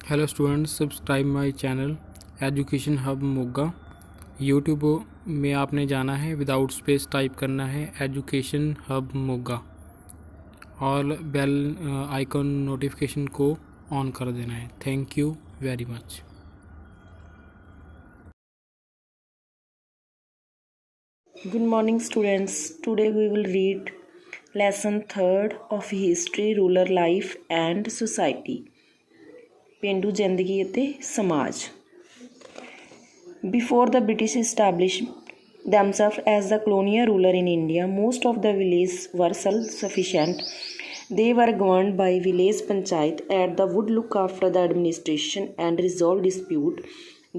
Hello students, subscribe my channel education hub Moga. YouTube में आपने जाना है, विदाउट स्पेस टाइप करना है एजुकेशन हब मोगा और बेल आइकॉन नोटिफिकेशन को ऑन कर देना है। Thank you very much. Good morning students. Today we will read lesson 3rd of history, rural life and society. ਪੇਂਡੂ ਜ਼ਿੰਦਗੀ ਅਤੇ ਸਮਾਜ। Before the British established themselves as the colonial ruler in India, most of the villages were self-sufficient. They were governed by village panchayat at the would look after the administration and resolve dispute.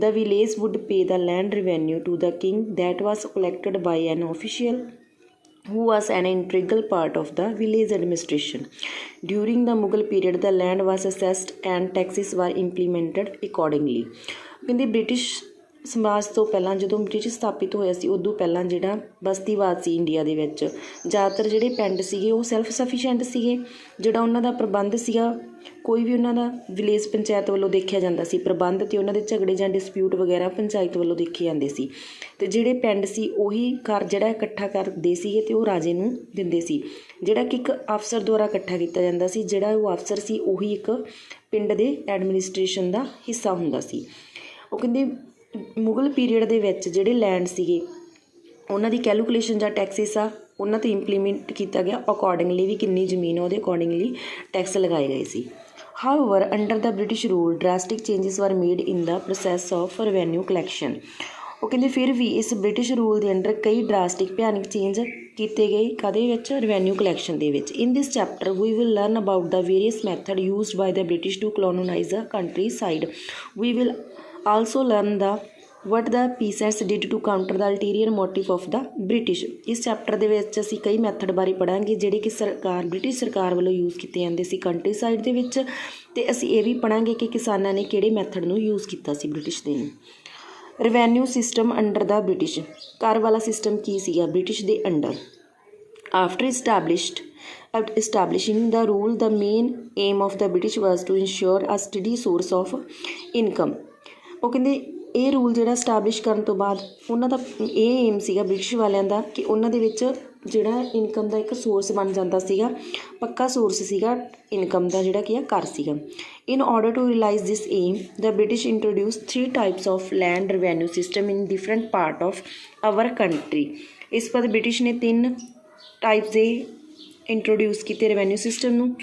The village would pay the land revenue to the king that was collected by an official who was an integral part of the village administration. During the Mughal period, the land was assessed and taxes were implemented accordingly. ਕਹਿੰਦੇ British ਸਮਾਜ ਤੋਂ ਪਹਿਲਾਂ ਜਦੋਂ British ਸਥਾਪਿਤ ਹੋਇਆ ਸੀ ਉਦੋਂ ਪਹਿਲਾਂ ਜਿਹੜਾ ਬਸਤੀਵਾਦ ਸੀ ਇੰਡੀਆ ਦੇ ਵਿੱਚ, ਜ਼ਿਆਦਾਤਰ ਜਿਹੜੇ ਪਿੰਡ ਸੀਗੇ ਉਹ ਸੈਲਫ ਸਫੀਸ਼ੀਐਂਟ ਸੀਗੇ। ਜਿਹੜਾ ਉਹਨਾਂ ਦਾ ਪ੍ਰਬੰਧ ਸੀਗਾ, ਕੋਈ ਵੀ ਉਹਨਾਂ ਦਾ ਵਿਲੇਜ ਪੰਚਾਇਤ ਵੱਲੋਂ ਦੇਖਿਆ ਜਾਂਦਾ ਸੀ ਪ੍ਰਬੰਧ, ਅਤੇ ਉਹਨਾਂ ਦੇ ਝਗੜੇ ਜਾਂ ਡਿਸਪਿਊਟ ਵਗੈਰਾ ਪੰਚਾਇਤ ਵੱਲੋਂ ਦੇਖੇ ਜਾਂਦੇ ਸੀ। ਅਤੇ ਜਿਹੜੇ ਪਿੰਡ ਸੀ ਉਹੀ ਘਰ ਜਿਹੜਾ ਇਕੱਠਾ ਕਰਦੇ ਸੀਗੇ ਅਤੇ ਉਹ ਰਾਜੇ ਨੂੰ ਦਿੰਦੇ ਸੀ, ਜਿਹੜਾ ਕਿ ਇੱਕ ਅਫਸਰ ਦੁਆਰਾ ਇਕੱਠਾ ਕੀਤਾ ਜਾਂਦਾ ਸੀ। ਜਿਹੜਾ ਉਹ ਅਫਸਰ ਸੀ ਉਹੀ ਇੱਕ ਪਿੰਡ ਦੇ ਐਡਮਿਨਿਸਟ੍ਰੇਸ਼ਨ ਦਾ ਹਿੱਸਾ ਹੁੰਦਾ ਸੀ। ਉਹ ਕਹਿੰਦੇ ਮੁਗਲ ਪੀਰੀਅਡ ਦੇ ਵਿੱਚ ਜਿਹੜੇ ਲੈਂਡ ਸੀਗੇ ਉਹਨਾਂ ਦੀ ਕੈਲਕੂਲੇਸ਼ਨ ਜਾਂ ਟੈਕਸਿਸ ਆ ਉਹਨਾਂ 'ਤੇ ਇੰਪਲੀਮੈਂਟ ਕੀਤਾ ਗਿਆ। ਅਕੋਰਡਿੰਗਲੀ ਵੀ ਕਿੰਨੀ ਜ਼ਮੀਨ ਆ ਉਹਦੇ ਅਕੋਰਡਿੰਗਲੀ ਟੈਕਸ ਲਗਾਏ ਗਏ ਸੀ। However, under the British rule, drastic changes were made in the process of revenue collection. ਉਹ ਕਹਿੰਦੇ ਫਿਰ ਵੀ ਇਸ ਬ੍ਰਿਟਿਸ਼ ਰੂਲ ਦੇ ਅੰਡਰ ਕਈ ਡਰਾਸਟਿਕ ਭਿਆਨਕ ਚੇਂਜ ਕੀਤੇ ਗਏ। ਕਦੇ ਵਿੱਚ ਰੈਵਨਿਊ ਕਲੈਕਸ਼ਨ ਦੇ ਵਿੱਚ। In this chapter we will learn about the various method used by the British to colonise the countryside. We will also learn the what the peasants did to counter the ulterior motive of the British. ਇਸ chapter ਦੇ ਵਿੱਚ ਅਸੀਂ ਕਈ method ਬਾਰੇ ਪੜ੍ਹਾਂਗੇ ਜਿਹੜੇ ਕਿ British ਸਰਕਾਰ ਵੱਲੋਂ ਯੂਜ਼ ਕੀਤੇ ਜਾਂਦੇ ਸੀ ਕੰਟਰੀ ਸਾਈਡ ਦੇ ਵਿੱਚ, ਅਤੇ ਅਸੀਂ ਇਹ ਵੀ ਪੜ੍ਹਾਂਗੇ ਕਿ ਕਿਸਾਨਾਂ ਨੇ ਕਿਹੜੇ ਮੈਥਡ ਨੂੰ ਯੂਜ਼ ਕੀਤਾ ਸੀ ਬ੍ਰਿਟਿਸ਼ ਦੇ ਨੂੰ। ਰੈਵਨਿਊ ਸਿਸਟਮ ਅੰਡਰ ਦਾ ਬ੍ਰਿਟਿਸ਼। ਕਰ ਵਾਲਾ ਸਿਸਟਮ ਕੀ ਸੀਗਾ ਬ੍ਰਿਟਿਸ਼ ਦੇ under. After establishing the rule, the main aim of the British was to ensure a steady source of income. ਉਹ ਕਹਿੰਦੇ ਇਹ ਰੂਲ ਜਿਹੜਾ ਸਟੈਬਲਿਸ਼ ਕਰਨ ਤੋਂ ਬਾਅਦ ਉਹਨਾਂ ਦਾ ਇਹ ਏਮ ਸੀਗਾ ਬ੍ਰਿਟਿਸ਼ ਵਾਲਿਆਂ ਦਾ ਕਿ ਉਹਨਾਂ ਦੇ ਵਿੱਚ ਜਿਹੜਾ ਇਨਕਮ ਦਾ ਇੱਕ ਸੋਰਸ ਬਣ ਜਾਂਦਾ ਸੀਗਾ, ਪੱਕਾ ਸੋਰਸ ਸੀਗਾ ਇਨਕਮ ਦਾ ਜਿਹੜਾ ਕਿ ਆ ਕਰ ਸੀਗਾ। In order to realise this aim, the British introduce 3 types of land revenue system in different part of our country. ਇਸ ਬਾਅਦ ਬ੍ਰਿਟਿਸ਼ ਨੇ 3 ਟਾਈਪਸ ਦੇ ਇੰਟਰੋਡਿਊਸ ਕੀਤੇ ਰੈਵਨਿਊ ਸਿਸਟਮ ਨੂੰ।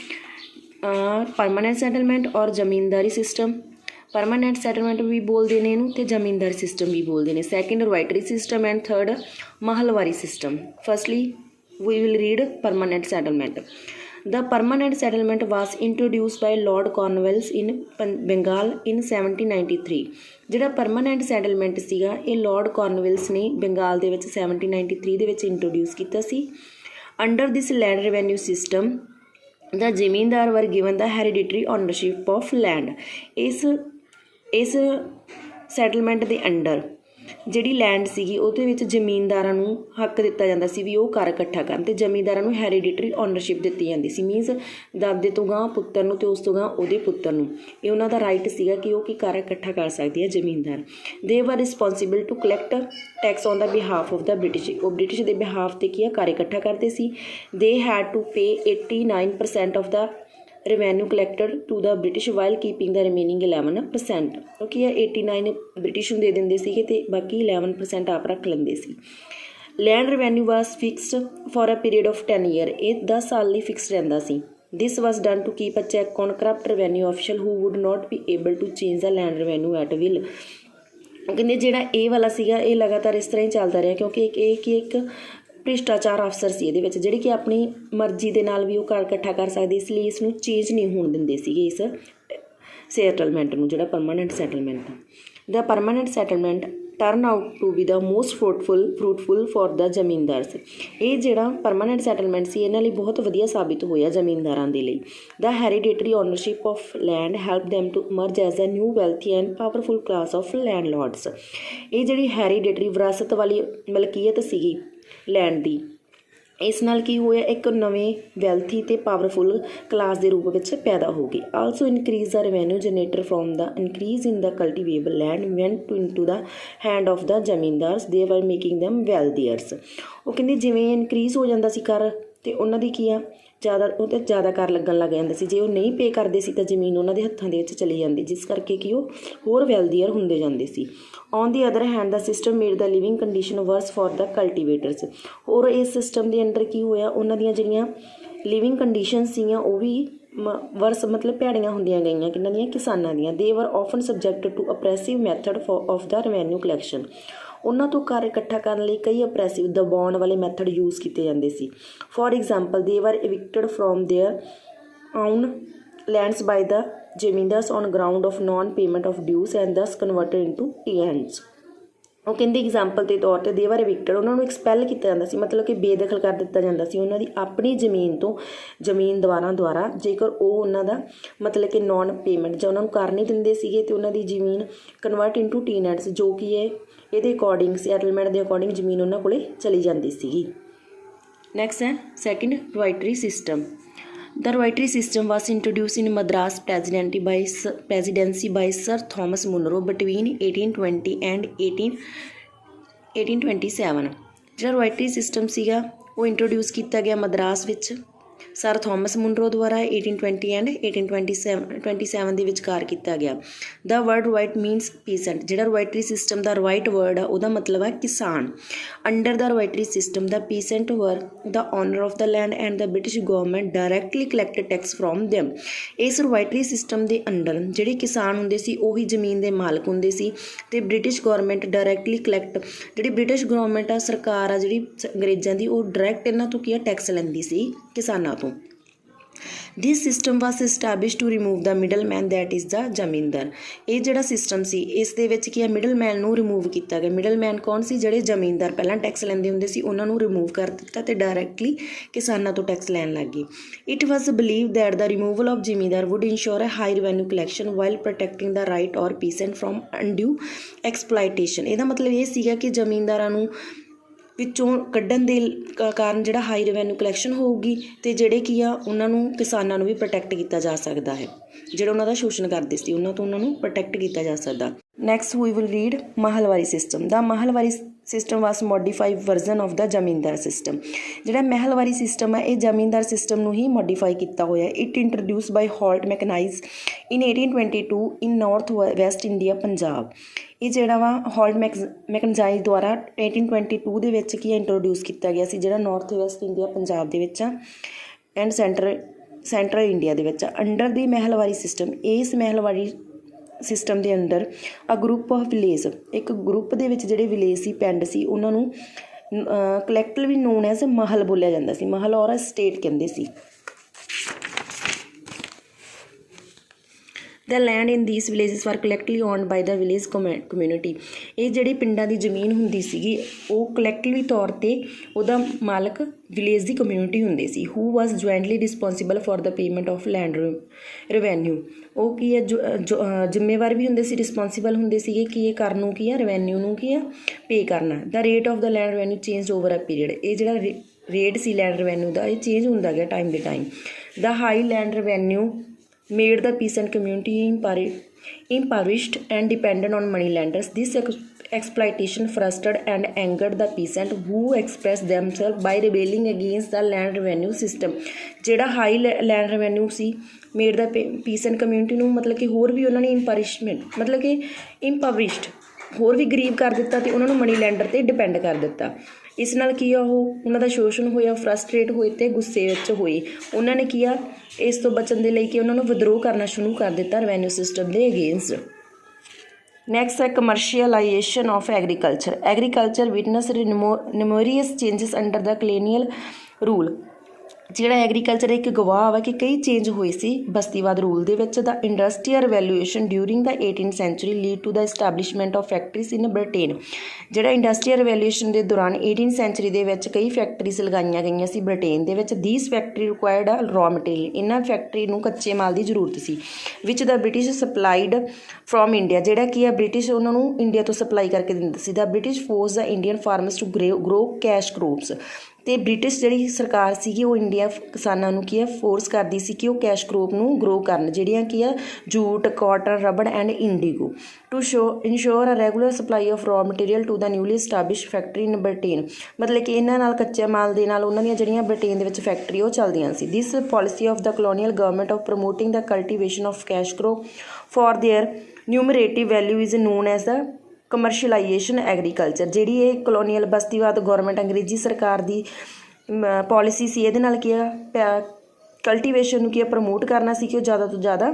ਪਰਮਾਨੈਂਟ ਸੈਟਲਮੈਂਟ ਔਰ ਜ਼ਮੀਨਦਾਰੀ ਸਿਸਟਮ। ਪਰਮਾਨੈਂਟ ਸੈਟਲਮੈਂਟ ਵੀ ਬੋਲਦੇ ਨੇ ਇਹਨੂੰ ਅਤੇ ਜ਼ਮੀਨਦਾਰੀ ਸਿਸਟਮ ਵੀ ਬੋਲਦੇ ਨੇ। Second ryotwari system and third mahalwari system. Firstly we will read permanent settlement. The permanent settlement was introduce by Lord ਕਾਰਨਵੈਲਿਸ ਇਨ ਬੰਗਾਲ ਇਨ 1793। ਜਿਹੜਾ ਪਰਮਾਨੈਂਟ ਸੈਟਲਮੈਂਟ ਸੀਗਾ ਇਹ ਲਾਰਡ ਕਾਰਨਵੈਲਿਸ ਨੇ ਬੰਗਾਲ ਦੇ ਵਿੱਚ 1793 ਦੇ ਵਿੱਚ ਇੰਟਰੋਡਿਊਸ ਕੀਤਾ ਸੀ। Under this land revenue system the zamindar were given the hereditary ownership of land. ਇਸ ਸੈਟਲਮੈਂਟ ਦੇ ਅੰਡਰ ਜਿਹੜੀ ਲੈਂਡ ਸੀਗੀ ਉਹਦੇ ਵਿੱਚ ਜ਼ਮੀਨਦਾਰਾਂ ਨੂੰ ਹੱਕ ਦਿੱਤਾ ਜਾਂਦਾ ਸੀ ਵੀ ਉਹ ਕਰ ਇਕੱਠਾ ਕਰਨ, ਅਤੇ ਜ਼ਮੀਨਦਾਰਾਂ ਨੂੰ ਹੈਰੀਡਿਟਰੀ ਓਨਰਸ਼ਿਪ ਦਿੱਤੀ ਜਾਂਦੀ ਸੀ। ਮੀਨਸ ਦਾਦੇ ਤੋਂ ਗਾਂ ਪੁੱਤਰ ਨੂੰ ਅਤੇ ਉਸ ਤੋਂ ਗਾਂ ਉਹਦੇ ਪੁੱਤਰ ਨੂੰ ਇਹ ਉਹਨਾਂ ਦਾ ਰਾਈਟ ਸੀਗਾ ਕਿ ਉਹ ਕੀ ਕਰ ਇਕੱਠਾ ਕਰ ਸਕਦੀ ਹੈ ਜ਼ਮੀਨਦਾਰ। They were responsible to collect tax on the behalf of the British. ਉਹ ਬ੍ਰਿਟਿਸ਼ ਦੇ ਬਿਹਾਫ 'ਤੇ ਕੀ ਆ ਕਰ ਇਕੱਠਾ ਕਰਦੇ ਸੀ। They had to pay 89% of the revenue collected to the British while keeping the remaining 11%। ਕਿਉਂਕਿ ਇਹ 89 ਬ੍ਰਿਟਿਸ਼ ਨੂੰ ਦੇ ਦਿੰਦੇ ਸੀਗੇ ਅਤੇ ਬਾਕੀ 11% ਆਪ ਰੱਖ ਲੈਂਦੇ ਸੀ। Land revenue was fixed for a period of 10 year. ਇਹ 10 ਸਾਲ ਲਈ ਫਿਕਸ ਰਹਿੰਦਾ ਸੀ। This was done to keep a check on corrupt revenue official who would not be able to change the land revenue at will. ਕਹਿੰਦੇ ਜਿਹੜਾ ਇਹ ਵਾਲਾ ਸੀਗਾ ਇਹ ਲਗਾਤਾਰ ਇਸ ਤਰ੍ਹਾਂ ਹੀ ਚੱਲਦਾ ਰਿਹਾ ਕਿਉਂਕਿ ਇੱਕ ਭ੍ਰਿਸ਼ਟਾਚਾਰ ਅਫਸਰ ਸੀ ਇਹਦੇ ਵਿੱਚ ਜਿਹੜੇ ਕਿ ਆਪਣੀ ਮਰਜ਼ੀ ਦੇ ਨਾਲ ਵੀ ਉਹ ਕਰ ਇਕੱਠਾ ਕਰ ਸਕਦੇ, ਇਸ ਲਈ ਇਸ ਨੂੰ ਚੇਂਜ ਨਹੀਂ ਹੋਣ ਦਿੰਦੇ ਸੀਗੇ ਇਸ ਸੈਟਲਮੈਂਟ ਨੂੰ, ਜਿਹੜਾ ਪਰਮਾਨੈਂਟ ਸੈਟਲਮੈਂਟ ਆ। The permanent settlement turn out to be the most fruitful for the zamindars. ਇਹ ਜਿਹੜਾ ਪਰਮਾਨੈਂਟ ਸੈਟਲਮੈਂਟ ਸੀ ਇਹਨਾਂ ਲਈ ਬਹੁਤ ਵਧੀਆ ਸਾਬਿਤ ਹੋਇਆ ਜ਼ਮੀਨਦਾਰਾਂ ਦੇ ਲਈ। The hereditary ownership of land help them to emerge as a new wealthy and powerful class of landlords. ਇਹ ਜਿਹੜੀ ਹੈਰੀਡੇਟਰੀ ਵਿਰਾਸਤ ਵਾਲੀ ਮਲਕੀਅਤ ਸੀਗੀ ਲੈਂਡ ਦੀ, ਇਸ ਨਾਲ ਕੀ ਹੋਇਆ, ਇੱਕ ਨਵੇਂ ਵੈਲਥੀ ਅਤੇ ਪਾਵਰਫੁਲ ਕਲਾਸ ਦੇ ਰੂਪ ਵਿੱਚ ਪੈਦਾ ਹੋ ਗਈ। Also increase the revenue generator from the increase in the cultivable land went into the hand of the zamindars they are making them ਵੈਲਦੀਅਰਸ। ਉਹ ਕਹਿੰਦੇ ਜਿਵੇਂ ਇਨਕਰੀਜ਼ ਹੋ ਜਾਂਦਾ ਸੀ ਕਰ, ਅਤੇ ਉਹਨਾਂ ਦੀ ਕੀ ਆ ਜ਼ਿਆਦਾ ਕਰ ਲੱਗਣ ਲੱਗ ਜਾਂਦਾ ਸੀ। ਜੇ ਉਹ ਨਹੀਂ ਪੇ ਕਰਦੇ ਸੀ ਤਾਂ ਜ਼ਮੀਨ ਉਹਨਾਂ ਦੇ ਹੱਥਾਂ ਦੇ ਵਿੱਚ ਚਲੀ ਜਾਂਦੀ, ਜਿਸ ਕਰਕੇ ਕਿ ਉਹ ਹੋਰ ਵੈਲਦੀਅਰ ਹੁੰਦੇ ਜਾਂਦੇ ਸੀ। On the other hand the system made the living condition worse for the cultivators. ਹੋਰ ਇਸ ਸਿਸਟਮ ਦੇ ਅੰਡਰ ਕੀ ਹੋਇਆ, ਉਹਨਾਂ ਦੀਆਂ ਜਿਹੜੀਆਂ ਲਿਵਿੰਗ ਕੰਡੀਸ਼ਨ ਸੀਗੀਆਂ ਉਹ ਵੀ ਵਰਸ ਮਤਲਬ ਭੈੜੀਆਂ ਹੁੰਦੀਆਂ ਗਈਆਂ, ਕਿਹਨਾਂ ਦੀਆਂ, ਕਿਸਾਨਾਂ ਦੀਆਂ। They were often subjected to oppressive method of the revenue collection. ਉਹਨਾਂ ਤੋਂ ਕਰ ਇਕੱਠਾ ਕਰਨ ਲਈ ਕਈ ਅਪਰੈਸਿਵ ਦਬਾਉਣ ਵਾਲੇ ਮੈਥਡ ਯੂਜ਼ ਕੀਤੇ ਜਾਂਦੇ ਸੀ। Four example they were evicted from their own lands by the zamindars on ground of non payment of dues and thus converted into tenants. ਉਹ ਕਹਿੰਦੇ ਐਗਜ਼ਾਮਪਲ ਦੇ ਤੌਰ 'ਤੇ ਦੇ ਵਰ ਇਵਿਕਟਡ, ਉਹਨਾਂ ਨੂੰ ਐਕਸਪੈਲ ਕੀਤਾ ਜਾਂਦਾ ਸੀ, ਮਤਲਬ ਕਿ ਬੇਦਖਲ ਕਰ ਦਿੱਤਾ ਜਾਂਦਾ ਸੀ ਉਹਨਾਂ ਦੀ ਆਪਣੀ ਜ਼ਮੀਨ ਤੋਂ ਜ਼ਮੀਨਦਾਰਾਂ ਦੁਆਰਾ, ਜੇਕਰ ਉਹ ਉਹਨਾਂ ਦਾ ਮਤਲਬ ਕਿ ਨੋਨ ਪੇਮੈਂਟ ਜਾਂ ਉਹਨਾਂ ਨੂੰ ਕਰ ਨਹੀਂ ਦਿੰਦੇ ਸੀਗੇ, ਅਤੇ ਉਹਨਾਂ ਦੀ ਜ਼ਮੀਨ ਕਨਵਰਟ ਇਨਟੂ ਟੈਨੈਂਟਸ, ਜੋ ਕਿ ਹੈ ਇਹਦੇ ਅਕੋਰਡਿੰਗ ਸੈਟਲਮੈਂਟ ਦੇ ਅਕੋਰਡਿੰਗ ਜ਼ਮੀਨ ਉਹਨਾਂ ਕੋਲ ਚਲੀ ਜਾਂਦੀ ਸੀਗੀ। ਨੈਕਸਟ ਹੈ second ryotwari system. The rotary system was introduced in Madras presidency by Sir Thomas Munro between 1820 and 1827। ਜਿਹੜਾ ਰੋਇਟਰੀ ਸਿਸਟਮ ਸੀਗਾ ਉਹ ਇੰਟਰੋਡਿਊਸ ਕੀਤਾ ਗਿਆ ਮਦਰਾਸ ਵਿੱਚ ਸਰ ਥੋਮਸ ਮੁਨਰੋ ਦੁਆਰਾ 1820 ਐਂਡ 1827 ਦੇ ਵਿਚਕਾਰ ਕੀਤਾ ਗਿਆ। ਦਾ ਵਰਡ ਰੋਇਟ ਮੀਨਸ ਪੀਸੈਂਟ। ਜਿਹੜਾ ਰੋਇਟਰੀ ਸਿਸਟਮ ਦਾ ਰਾਈਟ ਵਰਡ ਆ ਉਹਦਾ ਮਤਲਬ ਹੈ ਕਿਸਾਨ। Under the ਰੋਇਟਰੀ system the peasant were the owner of the land and the British government directly collected tax from them. ਇਸ ਰੋਇਟਰੀ ਸਿਸਟਮ ਦੇ ਅੰਡਰ ਜਿਹੜੇ ਕਿਸਾਨ ਹੁੰਦੇ ਸੀ ਉਹੀ ਜ਼ਮੀਨ ਦੇ ਮਾਲਕ ਹੁੰਦੇ ਸੀ, ਅਤੇ ਬ੍ਰਿਟਿਸ਼ ਗਵਰਨਮੈਂਟ ਡਾਇਰੈਕਟਲੀ ਜਿਹੜੀ ਬ੍ਰਿਟਿਸ਼ ਗਵਰਨਮੈਂਟ ਆ, ਸਰਕਾਰ ਆ ਜਿਹੜੀ ਅੰਗਰੇਜ਼ਾਂ ਦੀ, ਉਹ ਡਾਇਰੈਕਟ ਇਹਨਾਂ ਤੋਂ ਕੀ ਆ ਟੈਕਸ ਲੈਂਦੀ ਸੀ ਕਿਸਾਨਾਂ ਤੋਂ। This system was establish to remove the middleman that is the zamindar. ਇਹ ਜਿਹੜਾ ਸਿਸਟਮ ਸੀ ਇਸ ਦੇ ਵਿੱਚ ਕੀ ਹੈ, ਮਿਡਲ ਮੈਨ ਨੂੰ ਰਿਮੂਵ ਕੀਤਾ ਗਿਆ। ਮਿਡਲ ਮੈਨ ਕੌਣ ਸੀ, ਜਿਹੜੇ ਜ਼ਮੀਨਦਾਰ ਪਹਿਲਾਂ ਟੈਕਸ ਲੈਂਦੇ ਹੁੰਦੇ ਸੀ ਉਹਨਾਂ ਨੂੰ ਰਿਮੂਵ ਕਰ ਦਿੱਤਾ ਅਤੇ ਡਾਇਰੈਕਟਲੀ ਕਿਸਾਨਾਂ ਤੋਂ ਟੈਕਸ ਲੈਣ ਲੱਗ ਗਏ। It was believe that the removal of zamindar would insure a high revenue collection while protecting the right or peasant from ਅਨਡਿਊ ਐਕਸਪਲਾਈਟੇਸ਼ਨ। ਇਹਦਾ ਮਤਲਬ ਇਹ ਸੀਗਾ ਕਿ ਜ਼ਮੀਨਦਾਰਾਂ ਨੂੰ ਵਿੱਚੋਂ ਕੱਢਣ ਦੇ ਕਾਰਨ ਜਿਹੜਾ ਹਾਈ ਰੈਵਨਿਊ ਕਲੈਕਸ਼ਨ ਹੋਊਗੀ, ਅਤੇ ਜਿਹੜੇ ਕੀ ਆ ਉਹਨਾਂ ਨੂੰ ਕਿਸਾਨਾਂ ਨੂੰ ਵੀ ਪ੍ਰੋਟੈਕਟ ਕੀਤਾ ਜਾ ਸਕਦਾ ਹੈ, ਜਿਹੜਾ ਉਹਨਾਂ ਦਾ ਸ਼ੋਸ਼ਣ ਕਰਦੇ ਸੀ ਉਹਨਾਂ ਤੋਂ ਉਹਨਾਂ ਨੂੰ ਪ੍ਰੋਟੈਕਟ ਕੀਤਾ ਜਾ ਸਕਦਾ। Next we will read mahalwari system. The mahalwari system was modified version of the zamindar system. ਜਿਹੜਾ ਮਹਲਵਾਰੀ ਸਿਸਟਮ ਹੈ ਇਹ ਜ਼ਮੀਨਦਾਰ ਸਿਸਟਮ ਨੂੰ ਹੀ ਮੋਡੀਫਾਈ ਕੀਤਾ ਹੋਇਆ। It introduce by Holt Mackenzie in 1822 in north west India Punjab. ਇਹ ਜਿਹੜਾ ਵਾ ਹੋਲਟ ਮੈਕਨਾਈਜ਼ ਦੁਆਰਾ 1822 ਦੇ ਵਿੱਚ ਕੀ ਇੰਟਰੋਡਿਊਸ ਕੀਤਾ ਗਿਆ ਸੀ, ਜਿਹੜਾ ਨਾਰਥ ਵੈਸਟ ਇੰਡੀਆ ਪੰਜਾਬ ਦੇ ਵਿੱਚ ਆ ਐਂਡ ਸੈਂਟਰਲ ਇੰਡੀਆ ਦੇ ਵਿੱਚ। ਅੰਡਰ ਦੀ ਮਹਲਵਾਰੀ ਸਿਸਟਮ, ਇਸ ਮਹਲਵਾਰੀ ਸਿਸਟਮ ਦੇ under a group of village, ਇੱਕ ਗਰੁੱਪ ਦੇ ਵਿੱਚ ਜਿਹੜੇ ਵਿਲੇਜ ਸੀ, ਪਿੰਡ ਸੀ, ਉਹਨਾਂ ਨੂੰ ਕਲੈਕਟਿਵਲੀ ਨੋਨ ਐਜ਼ ਮਹਲ ਬੋਲਿਆ ਜਾਂਦਾ ਸੀ। ਮਹਲ ਔਰ ਸਟੇਟ ਕਹਿੰਦੇ ਸੀ। The land in these villages were collectively owned by the village community। ਇਹ ਜਿਹੜੀ ਪਿੰਡਾਂ ਦੀ ਜ਼ਮੀਨ ਹੁੰਦੀ ਸੀਗੀ ਉਹ ਕਲੈਕਟਿਵਲੀ ਤੌਰ 'ਤੇ ਉਹਦਾ ਮਾਲਕ ਵਿਲੇਜ ਦੀ ਕਮਿਊਨਿਟੀ ਹੁੰਦੀ ਸੀ। Who was jointly responsible for the payment of land revenue. ਉਹ ਕੀ ਹੈ ਜ਼ਿੰਮੇਵਾਰ ਵੀ ਹੁੰਦੇ ਸੀ, ਰਿਸਪੋਂਸੀਬਲ ਹੁੰਦੇ ਸੀਗੇ ਕਿ ਇਹ ਕਰਨ ਨੂੰ ਕੀ ਆ, ਰੈਵਨਿਊ ਨੂੰ ਕੀ ਆ ਪੇ ਕਰਨਾ। The rate of the land revenue change over a period. ਇਹ ਜਿਹੜਾ ਰੇਟ ਸੀ ਲੈਂਡ ਰੈਵਨਿਊ ਦਾ ਇਹ ਚੇਂਜ ਹੁੰਦਾ ਗਿਆ ਟਾਈਮ ਦੇ time. The high land revenue made the peasant community impoverished and dependent on money lenders. This exploitation frustrated and angered the peasant who expressed themselves by rebelling against the land revenue system। ਜਿਹੜਾ high land revenue ਸੀ made ਦਾ ਪੀਸੈਂਟ community ਨੂੰ ਮਤਲਬ ਕਿ ਹੋਰ ਵੀ ਉਹਨਾਂ ਨੇ ਮਤਲਬ ਕਿ ਇੰਪਾਵਰਿਸ਼ਡ ਹੋਰ ਵੀ ਗਰੀਬ ਕਰ ਦਿੱਤਾ ਅਤੇ ਉਹਨਾਂ ਨੂੰ ਮਨੀ ਲੈਂਡਰ 'ਤੇ ਡਿਪੈਂਡ ਕਰ ਦਿੱਤਾ। ਇਸ ਨਾਲ ਕੀ ਆ ਉਹਨਾਂ ਦਾ ਸ਼ੋਸ਼ਣ ਹੋਇਆ, ਫਰਸਟਰੇਟ ਹੋਏ ਅਤੇ ਗੁੱਸੇ ਵਿੱਚ ਹੋਏ। ਉਹਨਾਂ ਨੇ ਕੀ ਆ ਇਸ ਤੋਂ ਬਚਣ ਦੇ ਲਈ ਕਿ ਉਹਨਾਂ ਨੂੰ ਵਿਦਰੋਹ ਕਰਨਾ ਸ਼ੁਰੂ ਕਰ ਦਿੱਤਾ ਰੈਵਨਿਊ ਸਿਸਟਮ ਦੇ ਅਗੇਂਸਟ। ਨੈਕਸਟ ਹੈ commercialisation of agriculture. Agriculture witness numerous changes under the colonial rule. ਜਿਹੜਾ ਐਗਰੀਕਲਚਰ ਇੱਕ ਗਵਾਹ ਵਾ ਕਿ ਕਈ ਚੇਂਜ ਹੋਏ ਸੀ ਬਸਤੀਵਾਦ ਰੂਲ ਦੇ ਵਿੱਚ। The industrial revolution during the 18th century lead to the establishment of factories in Britain. ਜਿਹੜਾ ਇੰਡਸਟਰੀਅਲ ਰੈਵੋਲਿਊਸ਼ਨ ਦੇ ਦੌਰਾਨ 18th ਸੈਂਚੁਰੀ ਦੇ ਵਿੱਚ ਕਈ ਫੈਕਟਰੀਜ਼ ਲਗਾਈਆਂ ਗਈਆਂ ਸੀ ਬ੍ਰਿਟੇਨ ਦੇ ਵਿੱਚ। ਦੀਸ ਫੈਕਟਰੀ ਰਿਕੁਆਇਰਡ ਆ ਰॉ ਮਟੀਰੀਅਲ। ਇਹਨਾਂ ਫੈਕਟਰੀ ਨੂੰ ਕੱਚੇ ਮਾਲ ਦੀ ਜ਼ਰੂਰਤ ਸੀ, ਵਿਚ ਦਾ ਬ੍ਰਿਟਿਸ਼ ਸਪਲਾਈਡ ਫਰੋਮ ਇੰਡੀਆ। ਜਿਹੜਾ ਕੀ ਆ ਬ੍ਰਿਟਿਸ਼ ਉਹਨਾਂ ਨੂੰ ਇੰਡੀਆ ਤੋਂ ਸਪਲਾਈ ਕਰਕੇ ਦਿੰਦਾ ਸੀ। The British force the Indian farmers to grow cash crops. ਤੇ ਬ੍ਰਿਟਿਸ਼ ਜਿਹੜੀ ਸਰਕਾਰ ਸੀਗੀ ਉਹ ਇੰਡੀਆ ਕਿਸਾਨਾਂ ਨੂੰ ਕੀ ਹੈ ਫੋਰਸ ਕਰਦੀ ਸੀ ਕਿ ਉਹ ਕੈਸ਼ ਕਰੋਪ ਨੂੰ ਗਰੋ ਕਰਨ, ਜਿਹੜੀਆਂ ਕੀ ਆ jute, cotton, rubber and indigo, to ensure a regular supply of raw material to the newly establish factory in Britain. ਮਤਲਬ ਕਿ ਇਹਨਾਂ ਨਾਲ ਕੱਚੇ ਮਾਲ ਦੇ ਨਾਲ ਉਹਨਾਂ ਦੀਆਂ ਜਿਹੜੀਆਂ ਬ੍ਰਿਟੇਨ ਦੇ ਵਿੱਚ ਫੈਕਟਰੀ ਉਹ ਚੱਲਦੀਆਂ ਸੀ। This policy of the colonial government of promoting the cultivation of cash crop for their remunerative value is known as the commercialisation agriculture. ਜਿਹੜੀ ਇਹ ਕਲੋਨੀਅਲ ਬਸਤੀਵਾਦ ਗੌਰਮੈਂਟ ਅੰਗਰੇਜ਼ੀ ਸਰਕਾਰ ਦੀ ਪੋਲਿਸੀ ਸੀ, ਇਹਦੇ ਨਾਲ ਕੀ ਆ ਕਲਟੀਵੇਸ਼ਨ ਨੂੰ ਕੀ ਆ ਪ੍ਰਮੋਟ ਕਰਨਾ ਸੀ ਕਿ ਉਹ ਜ਼ਿਆਦਾ ਤੋਂ ਜ਼ਿਆਦਾ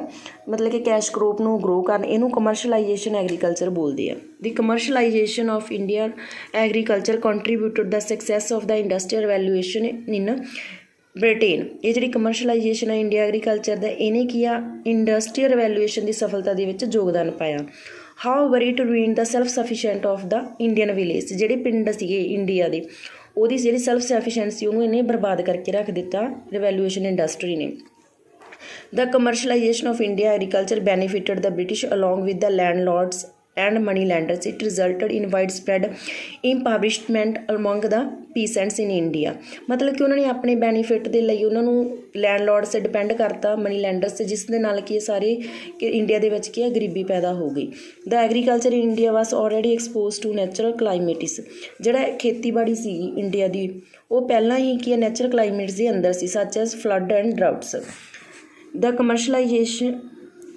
ਮਤਲਬ ਕਿ ਕੈਸ਼ ਕਰੋਪ ਨੂੰ ਗਰੋ ਕਰਨ, ਇਹਨੂੰ ਕਮਰਸ਼ਲਾਈਜੇਸ਼ਨ ਐਗਰੀਕਲਚਰ ਬੋਲਦੇ ਆ। The commercialisation of Indian agriculture contributed the success of the industrial valuation in Britain. ਇਹ ਜਿਹੜੀ ਕਮਰਸ਼ਲਾਈਜੇਸ਼ਨ ਆ ਇੰਡੀਆ ਐਗਰੀਕਲਚਰ ਦਾ, ਇਹਨੇ ਕੀ ਆ ਇੰਡਸਟਰੀਅਲ ਵੈਲਿਊਏਸ਼ਨ ਦੀ ਸਫਲਤਾ ਦੇ ਵਿੱਚ ਯੋਗਦਾਨ ਪਾਇਆ। However it ruined the self sufficient of the Indian village. ਜਿਹੜੇ ਪਿੰਡ ਸੀਗੇ ਇੰਡੀਆ ਦੇ, ਉਹਦੀ ਜਿਹੜੀ ਸੈਲਫ ਸਫੀਸ਼ੀਐਂਸੀ ਉਹਨੂੰ ਇਹਨੇ ਬਰਬਾਦ ਕਰਕੇ ਰੱਖ ਦਿੱਤਾ ਰਿਵੈਲਿਊਸ਼ਨ ਇੰਡਸਟਰੀ ਨੇ। The commercialization of India agriculture benefited the British along with the landlords and money lenders. It resulted in widespread impoverishment among the peasants in India। ਮਤਲਬ ਕਿ ਉਹਨਾਂ ਨੇ ਆਪਣੇ ਬੈਨੀਫਿਟ ਦੇ ਲਈ ਉਹਨਾਂ ਨੂੰ ਲੈਂਡਲੋਰਡਸ 'ਤੇ ਡਿਪੈਂਡ ਕਰਤਾ, ਮਨੀ ਲੈਂਡਰਸ 'ਤੇ, ਜਿਸ ਦੇ ਨਾਲ ਕਿ ਸਾਰੇ ਇੰਡੀਆ ਦੇ ਵਿੱਚ ਕੀ ਹੈ ਗਰੀਬੀ ਪੈਦਾ ਹੋ ਗਈ। The agriculture in India was already expose to natural climates. ਜਿਹੜਾ ਖੇਤੀਬਾੜੀ ਸੀ ਇੰਡੀਆ ਦੀ ਉਹ ਪਹਿਲਾਂ ਹੀ ਕੀ ਹੈ ਨੈਚੁਰਲ ਕਲਾਈਮੇਟਸ ਦੇ ਅੰਦਰ ਸੀ, such as flood and droughts. The commercialisation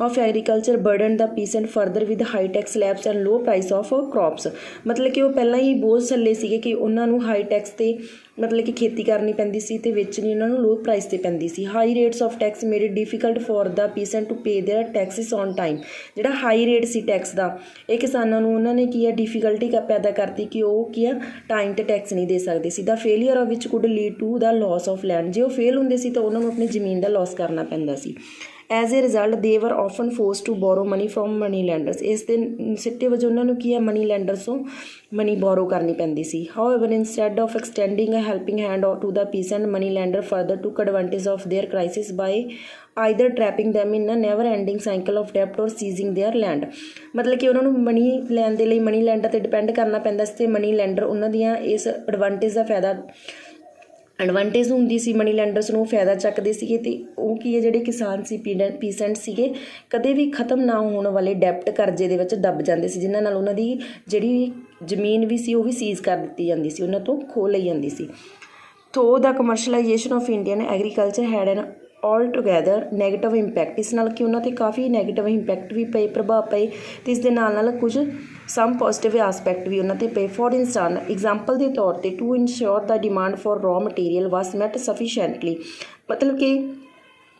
of agriculture burdened the peasant further with high tax slabs and low price of crops। ਮਤਲਬ ਕਿ ਉਹ ਪਹਿਲਾਂ ਹੀ ਬੋਝ ਥੱਲੇ ਸੀਗੇ ਕਿ ਉਹਨਾਂ ਨੂੰ ਹਾਈ ਟੈਕਸ 'ਤੇ ਮਤਲਬ ਕਿ ਖੇਤੀ ਕਰਨੀ ਪੈਂਦੀ ਸੀ ਅਤੇ ਵੇਚਣੀ ਉਹਨਾਂ ਨੂੰ ਲੋ ਪ੍ਰਾਈਸ 'ਤੇ ਪੈਂਦੀ ਸੀ। High rates of tax made it difficult for the peasant to pay their taxes on time. ਜਿਹੜਾ ਹਾਈ ਰੇਟ ਸੀ ਟੈਕਸ ਦਾ, ਇਹ ਕਿਸਾਨਾਂ ਨੂੰ ਉਹਨਾਂ ਨੇ ਕੀ ਆ ਡਿਫੀਕਲਟੀ ਪੈਦਾ ਕਰਤੀ ਕਿ ਉਹ ਕੀ ਆ ਟਾਈਮ 'ਤੇ ਟੈਕਸ ਨਹੀਂ ਦੇ ਸਕਦੇ ਸੀ। The failure of which could lead to the loss of land. ਜੇ ਉਹ ਫੇਲ ਹੁੰਦੇ ਸੀ ਤਾਂ ਉਹਨਾਂ ਨੂੰ ਆਪਣੀ ਜ਼ਮੀਨ ਦਾ ਲੋਸ ਕਰਨਾ ਪੈਂਦਾ ਸੀ। As a result they were often force to borrow money from money lenders. ਇਸ ਦੇ ਸਿੱਟੇ ਵਜੋਂ ਉਹਨਾਂ ਨੂੰ ਕੀ ਹੈ ਮਨੀ ਲੈਂਡਰਸ ਤੋਂ ਮਨੀ ਬੋਰੋ ਕਰਨੀ ਪੈਂਦੀ ਸੀ। However instead of extending a helping hand to the peasant, money lender further took advantage of their crisis by either trapping them in a never ending cycle of ਡੈਪਟ or seizing there land. ਮਤਲਬ ਕਿ ਉਹਨਾਂ ਨੂੰ money ਲੈਣ ਦੇ ਲਈ money lander 'ਤੇ depend ਕਰਨਾ ਪੈਂਦਾ ਸੀ ਅਤੇ ਮਨੀ ਲੈਂਡਰ ਉਹਨਾਂ ਦੀਆਂ ਇਸ ਐਡਵਾਂਟੇਜ ਦਾ ਫਾਇਦਾ ਐਡਵਾਂਟੇਜ ਹੁੰਦੀ ਸੀ ਮਨੀ ਲੈਂਡਰਸ ਨੂੰ, ਫਾਇਦਾ ਚੱਕਦੇ ਸੀਗੇ ਅਤੇ ਉਹ ਕੀ ਹੈ ਜਿਹੜੇ ਕਿਸਾਨ ਸੀ ਪੀਸੈਂਟ ਸੀਗੇ ਕਦੇ ਵੀ ਖ਼ਤਮ ਨਾ ਹੋਣ ਵਾਲੇ ਡੈਪਟ ਕਰਜ਼ੇ ਦੇ ਵਿੱਚ ਦੱਬ ਜਾਂਦੇ ਸੀ, ਜਿਨ੍ਹਾਂ ਨਾਲ ਉਹਨਾਂ ਦੀ ਜਿਹੜੀ ਜ਼ਮੀਨ ਵੀ ਸੀ ਉਹ ਵੀ ਸੀਜ਼ ਕਰ ਦਿੱਤੀ ਜਾਂਦੀ ਸੀ, ਉਹਨਾਂ ਤੋਂ ਖੋਹ ਲਈ ਜਾਂਦੀ ਸੀ। Though the commercialisation of Indian agriculture had an altogether negative impact. ਇਸ ਨਾਲ ਕਿ ਉਹਨਾਂ 'ਤੇ ਕਾਫੀ ਨੈਗੇਟਿਵ ਇੰਪੈਕਟ ਵੀ ਪਏ, ਪ੍ਰਭਾਵ ਪਏ, ਅਤੇ ਇਸ ਦੇ ਨਾਲ ਨਾਲ ਕੁਝ ਸਮ ਪੋਜ਼ੀਟਿਵ ਆਸਪੈਕਟ ਵੀ ਉਹਨਾਂ 'ਤੇ ਪਏ। ਫॉर ਇੰਸਟੈਂਸ ਐਗਜ਼ਾਮਪਲ ਦੇ ਤੌਰ 'ਤੇ to insure the demand for raw material was met sufficiently. ਮਤਲਬ ਕਿ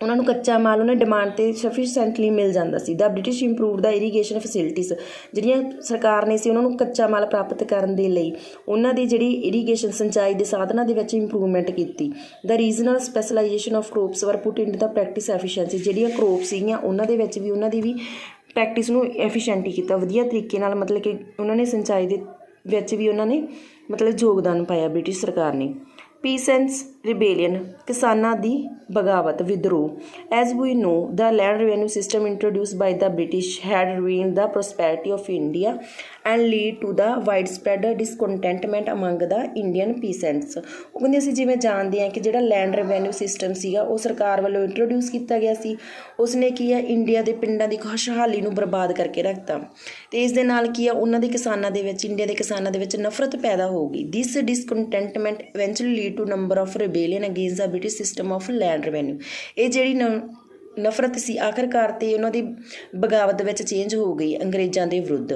ਉਹਨਾਂ ਨੂੰ ਕੱਚਾ ਮਾਲ ਉਹਨਾਂ ਡਿਮਾਂਡ 'ਤੇ ਸਫੀਸ਼ੈਂਟਲੀ ਮਿਲ ਜਾਂਦਾ ਸੀ। The British improve the irrigation facilities. ਜਿਹੜੀਆਂ ਸਰਕਾਰ ਨੇ ਸੀ ਉਹਨਾਂ ਨੂੰ ਕੱਚਾ ਮਾਲ ਪ੍ਰਾਪਤ ਕਰਨ ਦੇ ਲਈ ਉਹਨਾਂ ਦੀ ਜਿਹੜੀ ਇਰੀਗੇਸ਼ਨ ਸਿੰਚਾਈ ਦੇ ਸਾਧਨਾਂ ਦੇ ਵਿੱਚ ਇੰਪਰੂਵਮੈਂਟ ਕੀਤੀ। ਦਾ ਰੀਜਨਲ ਸਪੈਸ਼ਲਾਈਜੇਸ਼ਨ ਆਫ ਕਰੋਪਸ ਵਰ ਪੁੱਟ ਇਨ ਦਾ ਪ੍ਰੈਕਟਿਸ ਐਫੀਸ਼ੀਐਂਸੀ। ਜਿਹੜੀਆਂ ਕਰੋਪ ਸੀਗੀਆਂ ਉਹਨਾਂ ਦੇ ਵਿੱਚ ਵੀ ਉਹਨਾਂ ਦੀ ਵੀ ਪ੍ਰੈਕਟਿਸ ਨੂੰ ਐਫੀਸ਼ੀਐਂਟੀ ਕੀਤਾ ਵਧੀਆ ਤਰੀਕੇ ਨਾਲ, ਮਤਲਬ ਕਿ ਉਹਨਾਂ ਨੇ ਸਿੰਚਾਈ ਦੇ ਵਿੱਚ ਵੀ ਉਹਨਾਂ ਨੇ ਮਤਲਬ ਯੋਗਦਾਨ ਪਾਇਆ ਬ੍ਰਿਟਿਸ਼ ਸਰਕਾਰ ਨੇ। ਪੀਸੈਂਟਸ ਰਿਬੇਲੀਅਨ, ਕਿਸਾਨਾਂ ਦੀ ਬਗਾਵਤ, ਵਿਦਰੋਹ। As we know the land revenue system introduce by the British had ruined the prosperity of India and lead to the widespread discontentment among the Indian peasants. ਉਹ ਕਹਿੰਦੇ ਅਸੀਂ ਜਿਵੇਂ ਜਾਣਦੇ ਹਾਂ ਕਿ ਜਿਹੜਾ ਲੈਂਡ ਰੈਵਨਿਊ ਸਿਸਟਮ ਸੀਗਾ ਉਹ ਸਰਕਾਰ ਵੱਲੋਂ ਇੰਟਰੋਡਿਊਸ ਕੀਤਾ ਗਿਆ ਸੀ, ਉਸਨੇ ਕੀ ਹੈ ਇੰਡੀਆ ਦੇ ਪਿੰਡਾਂ ਦੀ ਖੁਸ਼ਹਾਲੀ ਨੂੰ ਬਰਬਾਦ ਕਰਕੇ ਰੱਖਤਾ, ਅਤੇ ਇਸ ਦੇ ਨਾਲ ਕੀ ਆ ਉਹਨਾਂ ਦੇ ਕਿਸਾਨਾਂ ਦੇ ਵਿੱਚ, ਇੰਡੀਆ ਦੇ ਕਿਸਾਨਾਂ ਦੇ ਵਿੱਚ ਨਫ਼ਰਤ ਪੈਦਾ ਹੋ ਗਈ। This discontentment eventually lead to number of rebellion against the British system of land revenue. ਇਹ ਜਿਹੜੀ ਨਫ਼ਰਤ ਸੀ ਆਖਰਕਾਰ ਤੇ ਉਹਨਾਂ ਦੀ ਬਗਾਵਤ ਵਿੱਚ ਚੇਂਜ ਹੋ ਗਈ ਅੰਗਰੇਜ਼ਾਂ ਦੇ ਵਿਰੁੱਧ।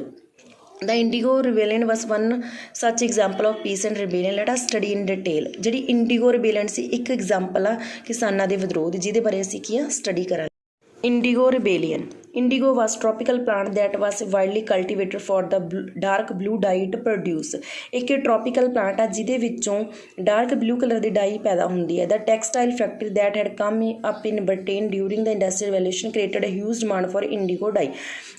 The indigo rebellion was one such example of peasant rebellion. Let us study in detail. ਜਿਹੜੀ ਇੰਡੀਗੋ ਰਿਬੇਲੀਅਨ ਸੀ ਇੱਕ ਐਗਜ਼ਾਮਪਲ ਆ ਕਿਸਾਨਾਂ ਦੇ ਵਿਦਰੋਹ ਦੀ, ਜਿਹਦੇ ਬਾਰੇ ਅਸੀਂ ਕੀ ਆ ਸਟੱਡੀ ਕਰਾਂਗੇ। Indigo rebellion. Indigo was tropical plant that was widely cultivated for the dark blue dye it produce. ਇੱਕ ਟ੍ਰੋਪੀਕਲ ਪਲਾਂਟ ਆ ਜਿਹਦੇ ਵਿੱਚੋਂ ਡਾਰਕ ਬਲੂ ਕਲਰ ਦੀ ਡਾਈ ਪੈਦਾ ਹੁੰਦੀ ਹੈ। The textile factory that had come up in Britain during the industrial revolution created a huge demand for indigo dye.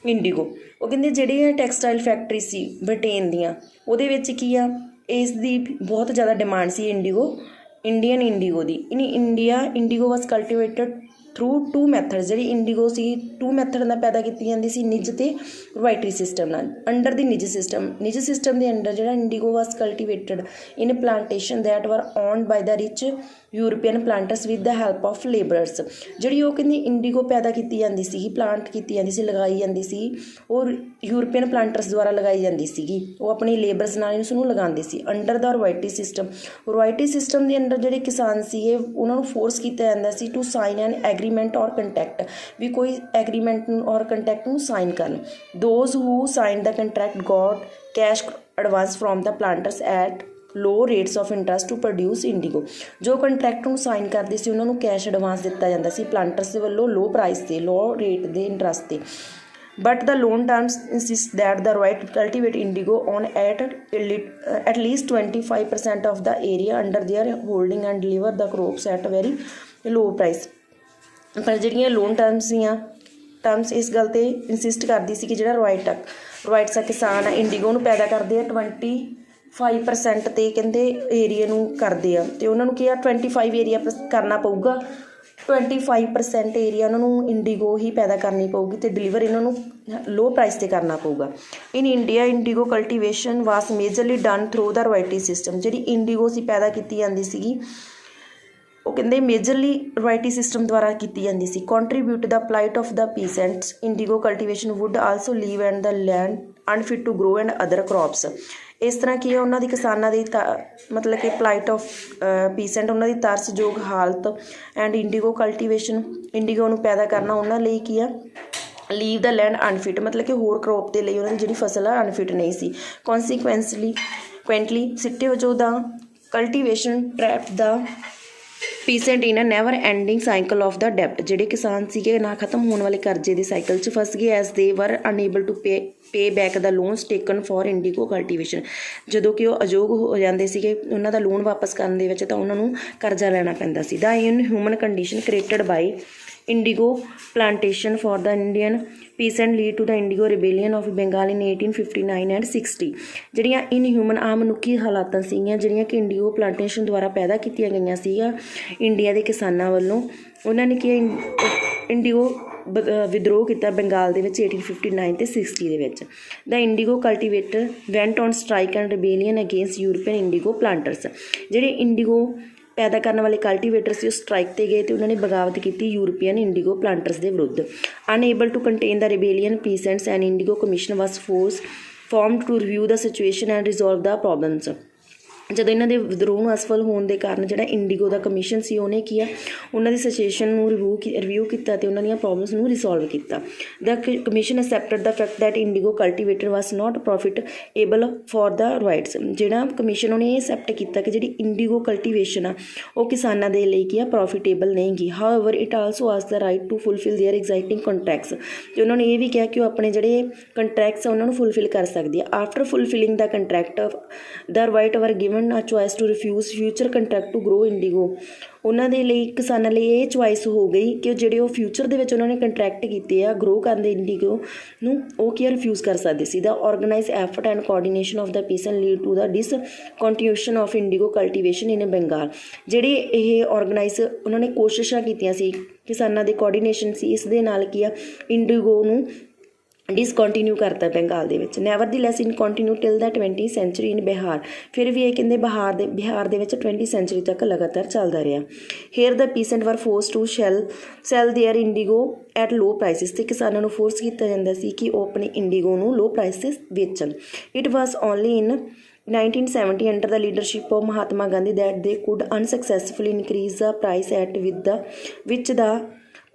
Indigo ਉਹ ਕਹਿੰਦੇ ਜਿਹੜੀਆਂ ਟੈਕਸਟਾਈਲ ਫੈਕਟਰੀ ਸੀ ਬ੍ਰਿਟੇਨ ਦੀਆਂ, ਉਹਦੇ ਵਿੱਚ ਕੀ ਆ ਇਸ ਦੀ ਬਹੁਤ ਜ਼ਿਆਦਾ ਡਿਮਾਂਡ ਸੀ ਇੰਡੀਗੋ, ਇੰਡੀਅਨ ਇੰਡੀਗੋ ਦੀ। In India indigo was cultivated through 2 method ਜਿਹੜੀ ਇੰਡੀਗੋ ਸੀ 2 ਮੈਥਡ ਨਾਲ ਪੈਦਾ ਕੀਤੀ ਜਾਂਦੀ ਸੀ, ਨਿੱਜ ਅਤੇ ਰਵਾਇਟਰੀ ਸਿਸਟਮ ਨਾਲ। ਅੰਡਰ ਦੀ ਨਿੱਜ ਸਿਸਟਮ ਦੇ ਅੰਡਰ ਜਿਹੜਾ indigo was cultivated in plantation that were owned by the rich European planters with the help of labourers. ਜਿਹੜੀ ਉਹ ਕਹਿੰਦੀ ਇੰਡੀਗੋ ਪੈਦਾ ਕੀਤੀ ਜਾਂਦੀ ਸੀਗੀ, ਪਲਾਂਟ ਕੀਤੀ ਜਾਂਦੀ ਸੀ, ਲਗਾਈ ਜਾਂਦੀ ਸੀ, ਉਹ ਯੂਰਪੀਅਨ ਪਲਾਂਟਰਸ ਦੁਆਰਾ ਲਗਾਈ ਜਾਂਦੀ ਸੀਗੀ। ਉਹ ਆਪਣੀ ਲੇਬਰਸ ਨਾਲ ਇਸ ਨੂੰ ਲਗਾਉਂਦੇ ਸੀ। ਅੰਡਰ ਦਾ ਰਵਾਇਟੀ ਸਿਸਟਮ ਦੇ ਅੰਡਰ ਜਿਹੜੇ ਕਿਸਾਨ ਸੀਗੇ ਉਹਨਾਂ ਨੂੰ ਫੋਰਸ ਕੀਤਾ ਜਾਂਦਾ ਸੀ to sign an agreement or contact, ਵੀ ਕੋਈ ਐਗਰੀਮੈਂਟ ਨੂੰ ਔਰ ਕੰਟੈਕਟ ਨੂੰ ਸਾਈਨ ਕਰਨ। Those who sign the contract got cash advance from the planters at low rates of interest to produce indigo. ਜੋ ਕੰਟਰੈਕਟ ਨੂੰ ਸਾਈਨ ਕਰਦੇ ਸੀ ਉਹਨਾਂ ਨੂੰ ਕੈਸ਼ ਐਡਵਾਂਸ ਦਿੱਤਾ ਜਾਂਦਾ ਸੀ ਪਲਾਂਟਰਸ ਦੇ ਵੱਲੋਂ ਲੋ ਪ੍ਰਾਈਸ 'ਤੇ, ਲੋ ਰੇਟ ਦੇ ਇੰਟਰਸਟ 'ਤੇ। But the loan terms insist that the right to cultivate indigo on at least 25% of the area under their holding and deliver the crops at a very low price। ਪਰ ਜਿਹੜੀਆਂ loan terms ਇਸ ਗੱਲ 'ਤੇ ਇੰਸਿਸਟ ਕਰਦੀ ਸੀ ਕਿ ਜਿਹੜਾ ਰਵਾਇਟਸ ਕਿਸਾਨ ਆ ਇੰਡੀਗੋ ਨੂੰ ਪੈਦਾ ਕਰਦੇ ਆ 25% 'ਤੇ ਕਹਿੰਦੇ ਏਰੀਆ ਨੂੰ ਕਰਦੇ ਆ, ਅਤੇ ਉਹਨਾਂ ਨੂੰ ਕੀ ਆ 25 ਏਰੀਆ ਕਰਨਾ ਪਊਗਾ। 25% ਏਰੀਆ ਉਹਨਾਂ ਨੂੰ ਇੰਡੀਗੋ ਹੀ ਪੈਦਾ ਕਰਨੀ ਪਊਗੀ ਅਤੇ ਡਿਲੀਵਰ ਇਹਨਾਂ ਨੂੰ ਲੋ ਪ੍ਰਾਈਸ 'ਤੇ ਕਰਨਾ ਪਊਗਾ। In India indigo cultivation was majorly done through the ryoti system. ਜਿਹੜੀ ਇੰਡੀਗੋ ਸੀ ਪੈਦਾ ਕੀਤੀ ਜਾਂਦੀ ਸੀਗੀ ਉਹ ਕਹਿੰਦੇ ਮੇਜਰਲੀ ਰਵਾਇਟੀ ਸਿਸਟਮ ਦੁਆਰਾ ਕੀਤੀ ਜਾਂਦੀ ਸੀ। Contribute the plight of the peasants indigo cultivation would also leave and the land unfit to grow and other crops. ਇਸ ਤਰ੍ਹਾਂ ਕੀ ਹੈ ਉਹਨਾਂ ਦੀ ਕਿਸਾਨਾਂ ਦੀ ਮਤਲਬ ਕਿ ਪਲਾਈਟ ਆਫ ਪੀਸੈਂਟ ਉਹਨਾਂ ਦੀ ਤਰਸਯੋਗ ਹਾਲਤ ਐਂਡ ਇੰਡੀਗੋ ਕਲਟੀਵੇਸ਼ਨ ਇੰਡੀਗੋ ਨੂੰ ਪੈਦਾ ਕਰਨਾ ਉਹਨਾਂ ਲਈ ਕੀ ਆ ਲੀਵ ਦਾ ਲੈਂਡ ਅਨਫਿਟ, ਮਤਲਬ ਕਿ ਹੋਰ ਕਰੋਪ ਦੇ ਲਈ ਉਹਨਾਂ ਦੀ ਜਿਹੜੀ ਫਸਲ ਆ ਅਨਫਿਟ ਨਹੀਂ ਸੀ। ਕੁਐਂਟਲੀ ਸਿੱਟੇ ਵਜੋਂ the cultivation trap the peasant in a never ending cycle of the ਡੈਪਟ। ਜਿਹੜੇ ਕਿਸਾਨ ਸੀਗੇ ਨਾ ਖਤਮ ਹੋਣ ਵਾਲੇ ਕਰਜ਼ੇ ਦੇ ਸਾਈਕਲ 'ਚ ਫਸ ਗਏ as they were unable to pay back the loans taken for indigo cultivation. ਜਦੋਂ ਕਿ ਉਹ ਅਯੋਗ ਹੋ ਜਾਂਦੇ ਸੀਗੇ ਉਹਨਾਂ ਦਾ ਲੋਨ ਵਾਪਸ ਕਰਨ ਦੇ ਵਿੱਚ ਤਾਂ ਉਹਨਾਂ ਨੂੰ ਕਰਜ਼ਾ ਲੈਣਾ ਪੈਂਦਾ ਸੀ। The inhuman condition created by indigo plantation for the Indian peasant lead to the indigo rebellion of Bengal in 1859 and 60। ਜਿਹੜੀਆਂ ਇਨਹਿਊਮਨ ਆਮ ਮਨੁੱਖੀ ਹਾਲਾਤਾਂ ਸੀਗੀਆਂ ਜਿਹੜੀਆਂ ਕਿ ਇੰਡੀਗੋ ਪਲਾਂਟੇਸ਼ਨ ਦੁਆਰਾ ਪੈਦਾ ਕੀਤੀਆਂ ਗਈਆਂ ਸੀਗੀਆਂ ਇੰਡੀਆ ਦੇ ਕਿਸਾਨਾਂ ਵੱਲੋਂ, ਉਹਨਾਂ ਨੇ ਕੀ ਇੰਡੀਗੋ ਵਿਦਰੋਹ ਕੀਤਾ ਬੰਗਾਲ ਦੇ ਵਿੱਚ 1859 ਅਤੇ 60 ਦੇ ਵਿੱਚ। The indigo cultivator went on strike and rebellion against European indigo planters. ਜਿਹੜੇ ਇੰਡੀਗੋ ਪੈਦਾ ਕਰਨ ਵਾਲੇ ਕਲਟੀਵੇਟਰ ਸੀ ਉਹ ਸਟ੍ਰਾਈਕ 'ਤੇ ਗਏ ਅਤੇ ਉਹਨਾਂ ਨੇ ਬਗਾਵਤ ਕੀਤੀ ਯੂਰਪੀਅਨ ਇੰਡੀਗੋ ਪਲਾਂਟਰਸ ਦੇ ਵਿਰੁੱਧ। Unable to contain the rebellion peasants and indigo commission was formed to review the situation and resolve the problems. ਜਦੋਂ ਇਹਨਾਂ ਦੇ ਵਿਦਰੋਹ ਨੂੰ ਅਸਫਲ ਹੋਣ ਦੇ ਕਾਰਨ ਜਿਹੜਾ ਇੰਡੀਗੋ ਦਾ ਕਮਿਸ਼ਨ ਸੀ ਉਹਨੇ ਕੀ ਆ ਉਹਨਾਂ ਦੀ ਸਿਚੁਏਸ਼ਨ ਨੂੰ ਰਿਵਿਊ ਕੀਤਾ ਅਤੇ ਉਹਨਾਂ ਦੀਆਂ ਪ੍ਰੋਬਲਮਸ ਨੂੰ ਰਿਸੋਲਵ ਕੀਤਾ। The commission accepted the fact that indigo cultivator was not profitable for the ryots. ਜਿਹੜਾ ਕਮਿਸ਼ਨ ਉਹਨੇ ਇਹ ਅਸੈਪਟ ਕੀਤਾ ਕਿ ਜਿਹੜੀ ਇੰਡੀਗੋ ਕਲਟੀਵੇਸ਼ਨ ਆ ਉਹ ਕਿਸਾਨਾਂ ਦੇ ਲਈ ਕੀ ਆ ਪ੍ਰੋਫਿਟੇਬਲ ਨਹੀਂ ਗੀ। ਹਾਊਐਵਰ ਇਟ ਆਲਸੋ ਆਸ ਦਾ right to fulfil there ਐਗਜ਼ਾਈਟਿੰਗ contracts. ਅਤੇ ਉਹਨਾਂ ਨੇ ਇਹ ਵੀ ਕਿਹਾ ਕਿ ਉਹ ਆਪਣੇ ਜਿਹੜੇ ਕੰਟਰੈਕਟਸ ਆ ਉਹਨਾਂ ਨੂੰ ਫੁਲਫਿਲ ਕਰ ਸਕਦੀ ਆ। ਆਫਟਰ ਫੁਲਫਿਲਿੰਗ ਦਾ ਕੰਟਰੈਕਟ ਦਾ ਰਾਈਟ ਵਰ given a choice to refuse future contract to grow indigo। ਉਹਨਾਂ ਦੇ ਲਈ ਕਿਸਾਨਾਂ ਲਈ ਇਹ ਚੁਆਇਸ ਹੋ ਗਈ ਕਿ ਜਿਹੜੇ ਉਹ ਫਿਊਚਰ ਦੇ ਵਿੱਚ ਉਹਨਾਂ ਨੇ ਕੰਟਰੈਕਟ ਕੀਤੇ ਆ ਗਰੋ ਕਰਨ ਦੇ ਇੰਡੀਗੋ ਨੂੰ ਉਹ ਕੀ ਰਿਫਿਊਜ਼ ਕਰ ਸਕਦੇ ਸੀ। The organise effort and coordination of the peasant lead to the discontinuation of indigo cultivation in Bengal. ਜਿਹੜੀ ਇਹ ਆਰਗੇਨਾਈਜ਼ ਉਹਨਾਂ ਨੇ ਕੋਸ਼ਿਸ਼ਾਂ ਕੀਤੀਆਂ ਸੀ ਕਿਸਾਨਾਂ ਦੇ ਕੋਆਰਡੀਨੇਸ਼ਨ ਸੀ, ਇਸ ਦੇ ਨਾਲ ਕੀ ਆ ਇੰਡੀਗੋ ਨੂੰ ਡਿਸਕੰਟੀਨਿਊ ਕਰਤਾ ਬੰਗਾਲ ਦੇ ਵਿੱਚ। ਨੈਵਰ ਦੀ ਲੈਸ ਇਨ ਕੰਟੀਨਿਊ ਟਿਲ ਦਾ 20th ਸੈਂਚੁਰੀ ਇਨ ਬਿਹਾਰ। ਫਿਰ ਵੀ ਇਹ ਕਹਿੰਦੇ ਬਿਹਾਰ ਦੇ ਵਿੱਚ 20th ਸੈਂਚੁਰੀ ਤੱਕ ਲਗਾਤਾਰ ਚੱਲਦਾ ਰਿਹਾ। Hair the peasant were force to sell their indigo at low prices. ਅਤੇ ਕਿਸਾਨਾਂ ਨੂੰ ਫੋਰਸ ਕੀਤਾ ਜਾਂਦਾ ਸੀ ਕਿ ਉਹ ਆਪਣੇ ਇੰਡੀਗੋ ਨੂੰ ਲੋ ਪ੍ਰਾਈਸ 'ਤੇ ਵੇਚਣ। It was only in 1970 under the leadership of Mahatma Gandhi that they could unsuccessfully increase the price at which the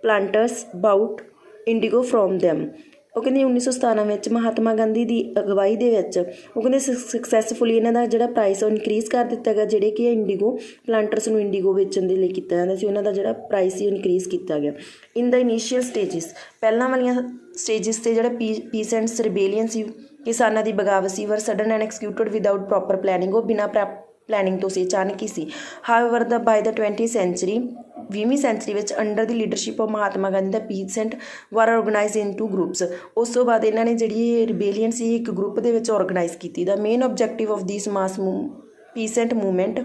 planters bought indigo from them. ਉਹ ਕਹਿੰਦੇ 1917 ਵਿੱਚ ਮਹਾਤਮਾ ਗਾਂਧੀ ਦੀ ਅਗਵਾਈ ਦੇ ਵਿੱਚ ਉਹ ਕਹਿੰਦੇ ਸਕਸੈਸਫੁਲੀ ਇਹਨਾਂ ਦਾ ਜਿਹੜਾ ਪ੍ਰਾਈਸ ਉਹ ਇਨਕਰੀਜ਼ ਕਰ ਦਿੱਤਾ ਗਿਆ। ਜਿਹੜੇ ਕਿ ਇੰਡੀਗੋ ਪਲਾਂਟਰਸ ਨੂੰ ਇੰਡੀਗੋ ਵੇਚਣ ਦੇ ਲਈ ਕੀਤਾ ਜਾਂਦਾ ਸੀ ਉਹਨਾਂ ਦਾ ਜਿਹੜਾ ਪ੍ਰਾਈਸ ਸੀ ਉਹ ਇਨਕਰੀਜ਼ ਕੀਤਾ ਗਿਆ। ਇਨ ਦਾ ਇਨੀਸ਼ੀਅਲ ਸਟੇਜਿਸ ਪਹਿਲਾਂ ਵਾਲੀਆਂ ਸਟੇਜਿਸ 'ਤੇ ਜਿਹੜਾ ਪੀਸੈਂਟਸ ਰਿਬੇਲੀਅਨ ਸੀ ਕਿਸਾਨਾਂ ਦੀ ਬਗਾਵਤ ਸੀ were sudden and executed without proper planning. ਉਹ ਬਿਨਾਂ ਪਲੈਨਿੰਗ ਤੋਂ ਸੀ, ਅਚਾਨਕ ਹੀ ਸੀ। However the by the 20th century 20ਵੀਂ ਸੈਂਚੁਰੀ ਵਿੱਚ under the leadership of Mahatma Gandhi the peasant were organise into groups. ਉਸ ਤੋਂ ਬਾਅਦ ਇਹਨਾਂ ਨੇ ਜਿਹੜੀ ਰਿਬੇਲੀਅਨ ਸੀ ਇੱਕ ਗਰੁੱਪ ਦੇ ਵਿੱਚ ਆਰਗੇਨਾਈਜ਼ ਕੀਤੀ। The main objective of this mass peasant movement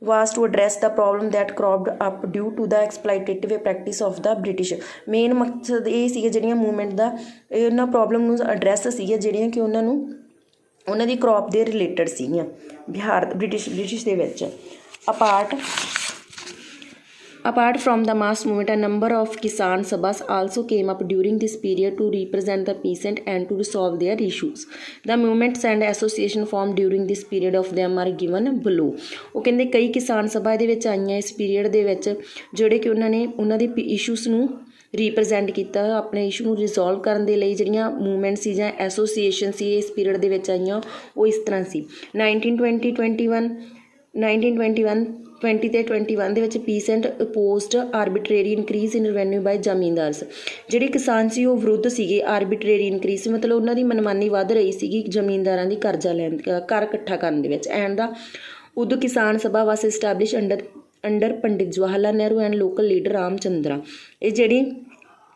was to address the problem that cropped up due to the exploitative practice of the British। Main ਮਕਸਦ ਇਹ ਸੀਗਾ ਜਿਹੜੀਆਂ ਮੂਵਮੈਂਟ ਦਾ ਇਹਨਾਂ ਪ੍ਰੋਬਲਮ ਨੂੰ ਐਡਰੈਸ ਸੀਗਾ ਜਿਹੜੀਆਂ ਕਿ ਉਹਨਾਂ ਨੂੰ ਉਹਨਾਂ ਦੀ ਕ੍ਰੌਪ ਦੇ ਰਿਲੇਟਡ ਸੀਗੀਆਂ ਬ੍ਰਿਟਿਸ਼ ਦੇ ਵਿੱਚ। Apart from the mass movement, a number of Kisan Sabhas also came up during this period to represent the peasant and to resolve their issues. The movements and association formed during this period of them are given below। ਉਹ ਕਹਿੰਦੇ ਕਈ ਕਿਸਾਨ ਸਭਾ ਦੇ ਵਿੱਚ ਆਈਆਂ ਇਸ period ਦੇ ਵਿੱਚ ਜਿਹੜੇ ਕਿ ਉਹਨਾਂ ਨੇ ਉਹਨਾਂ ਦੇ ਇਸ਼ੂਸ ਨੂੰ ਰੀਪ੍ਰਜੈਂਟ ਕੀਤਾ, ਆਪਣੇ ਇਸ਼ੂ ਨੂੰ ਰਿਜ਼ੋਲਵ ਕਰਨ ਦੇ ਲਈ ਜਿਹੜੀਆਂ ਮੂਵਮੈਂਟ ਸੀ ਜਾਂ ਐਸੋਸੀਏਸ਼ਨ ਸੀ ਇਸ ਪੀਰੀਅਡ ਦੇ ਵਿੱਚ ਆਈਆਂ ਉਹ ਇਸ ਤਰ੍ਹਾਂ ਸੀ। 1920 ਤੇ 21 ਦੇ ਵਿੱਚ ਪੀਸੈਂਟ ਅਪੋਜ਼ਡ ਆਰਬਿਟਰੇਰੀ ਇਨਕਰੀਜ਼ ਇਨ ਰੈਵਨਿਊ ਬਾਈ ਜ਼ਮੀਂਦਾਰਸ। ਜਿਹੜੇ ਕਿਸਾਨ ਸੀ ਉਹ ਵਿਰੁੱਧ ਸੀਗੇ ਆਰਬਿਟਰੇਰੀ ਇਨਕਰੀਜ਼, ਮਤਲਬ ਉਹਨਾਂ ਦੀ ਮਨਮਾਨੀ ਵੱਧ ਰਹੀ ਸੀਗੀ ਜ਼ਮੀਨਦਾਰਾਂ ਦੀ ਕਰਜ਼ਾ ਲੈਣ ਘਰ ਇਕੱਠਾ ਕਰਨ ਦੇ ਵਿੱਚ। ਐਂਡ ਦਾ ਉਦੋਂ Kisan Sabha was establish under Pandit Jawahar Lal Nehru and local leader Ram Chandra. ਇਹ ਜਿਹੜੀ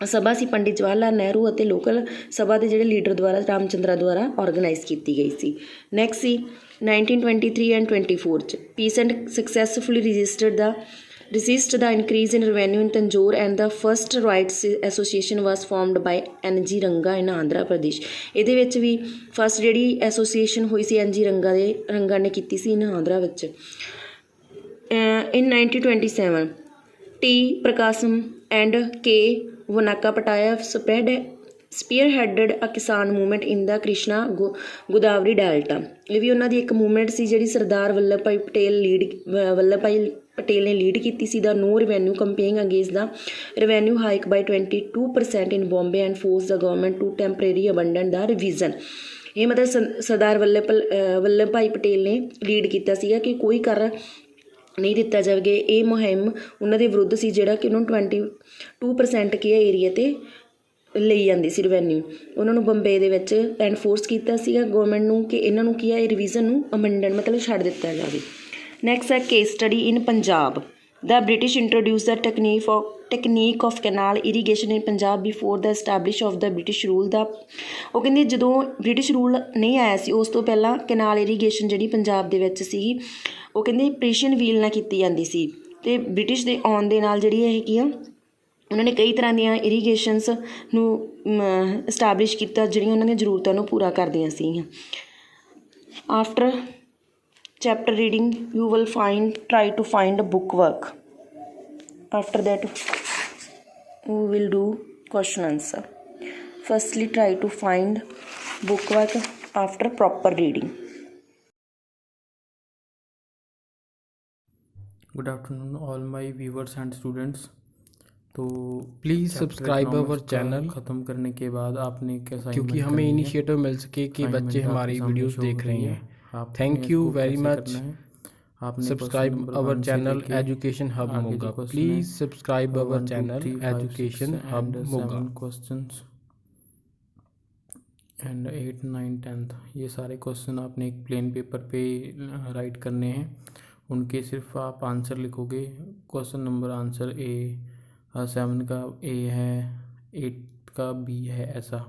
ਸਭਾ ਸੀ ਪੰਡਿਤ ਜਵਾਹਰ ਲਾਲ ਨਹਿਰੂ ਅਤੇ ਲੋਕਲ ਸਭਾ ਦੇ ਜਿਹੜੇ ਲੀਡਰ ਦੁਆਰਾ ਰਾਮ ਚੰਦਰਾ ਦੁਆਰਾ ਔਰਗੇਨਾਈਜ਼ ਕੀਤੀ ਗਈ ਸੀ। ਨੈਕਸਟ ਸੀ 1923 ਐਂਡ 24 'ਚ ਪੀਸੈਂਟ successfully resist the increase in revenue in Tanjore and the first rights association was formed by NG Ranga in Andhra Pradesh। ਇਹਦੇ ਵਿੱਚ ਵੀ ਫਸਟ ਜਿਹੜੀ ਐਸੋਸੀਏਸ਼ਨ ਹੋਈ ਸੀ NG ਰੰਗਾ ਨੇ ਕੀਤੀ ਸੀ ਇਨ ਆਂਧਰਾ ਵਿੱਚ। In 1927 T Prakasam and K Vanaka Pataya spearheaded a ਕਿਸਾਨ movement ਇਨ ਦਾ Krishna Godavari delta. ਇਹ ਵੀ ਉਹਨਾਂ ਦੀ ਇੱਕ ਮੂਵਮੈਂਟ ਸੀ ਜਿਹੜੀ ਸਰਦਾਰ ਵੱਲਭ ਭਾਈ ਪਟੇਲ ਨੇ ਲੀਡ ਕੀਤੀ ਸੀ। The no revenue campaign against the revenue hike by 22% in Bombay and force the government to temporary abandon the revision. ਇਹ ਮਤਲਬ ਸਰਦਾਰ ਵੱਲਭ ਭਾਈ ਪਟੇਲ ਨੇ ਲੀਡ ਕੀਤਾ ਸੀਗਾ ਕਿ ਕੋਈ ਕਰ ਨਹੀਂ ਦਿੱਤਾ ਜਾਵੇ। ਇਹ ਮੁਹਿੰਮ ਉਹਨਾਂ ਦੇ ਵਿਰੁੱਧ ਸੀ ਜਿਹੜਾ ਕਿ ਉਹਨਾਂ ਨੂੰ 22% ਕੀ ਏਰੀਆ 'ਤੇ ਲਈ ਜਾਂਦੀ ਸੀ ਰੈਵਨਿਊ। ਉਹਨਾਂ ਨੂੰ ਬੰਬੇ ਦੇ ਵਿੱਚ ਐਨਫੋਰਸ ਕੀਤਾ ਸੀਗਾ ਗਵਰਨਮੈਂਟ ਨੂੰ ਕਿ ਇਹਨਾਂ ਨੂੰ ਕੀ ਹੈ ਇਹ ਰਿਵੀਜ਼ਨ ਨੂੰ ਅਮੈਂਡਨ ਮਤਲਬ ਛੱਡ ਦਿੱਤਾ ਜਾਵੇ। ਨੈਕਸਟ ਹੈ case study in Punjab. The British introduced the technique of canal irrigation in Punjab before the establish of the British rule। ਦਾ ਉਹ ਕਹਿੰਦੇ ਜਦੋਂ ਬ੍ਰਿਟਿਸ਼ ਰੂਲ ਨਹੀਂ ਆਇਆ ਸੀ ਉਸ ਤੋਂ ਪਹਿਲਾਂ ਕਨਾਲ ਇਰੀਗੇਸ਼ਨ ਜਿਹੜੀ ਪੰਜਾਬ ਦੇ ਵਿੱਚ ਸੀਗੀ ਉਹ ਕਹਿੰਦੇ ਪ੍ਰੀਸ਼ੀਅਨ ਵੀਲ ਨਾਲ ਕੀਤੀ ਜਾਂਦੀ ਸੀ। ਅਤੇ ਬ੍ਰਿਟਿਸ਼ ਦੇ ਆਉਣ ਦੇ ਨਾਲ ਜਿਹੜੀ ਹੈਗੀ ਆ ਉਹਨਾਂ ਨੇ ਕਈ ਤਰ੍ਹਾਂ ਦੀਆਂ ਇਰੀਗੇਸ਼ਨਸ ਨੂੰ ਇਸਟੈਬਲਿਸ਼ ਕੀਤਾ ਜਿਹੜੀਆਂ ਉਹਨਾਂ ਦੀਆਂ ਜ਼ਰੂਰਤਾਂ ਨੂੰ ਪੂਰਾ ਕਰਦੀਆਂ ਸੀਗੀਆਂ। After chapter reading you will try to find a book work. After that we will do question answer. Firstly try to find book work after proper reading. Good afternoon all my viewers and students। तो please subscribe our channel ख़त्म करने के बाद आपने कैसा, क्योंकि हमें initiative मिल सके कि बच्चे हमारी वीडियोस देख रहे हैं। Thank you very much. Subscribe our channel education hub Moga. Please subscribe our channel education hub Moga. Questions and 8, 9, 10 ये सारे क्वेश्चन आपने एक प्लेन पेपर पे राइट करने हैं। उनके सिर्फ आप आंसर लिखोगे। क्वेश्चन नंबर आंसर A 7 का A है, 8 का B है, ऐसा।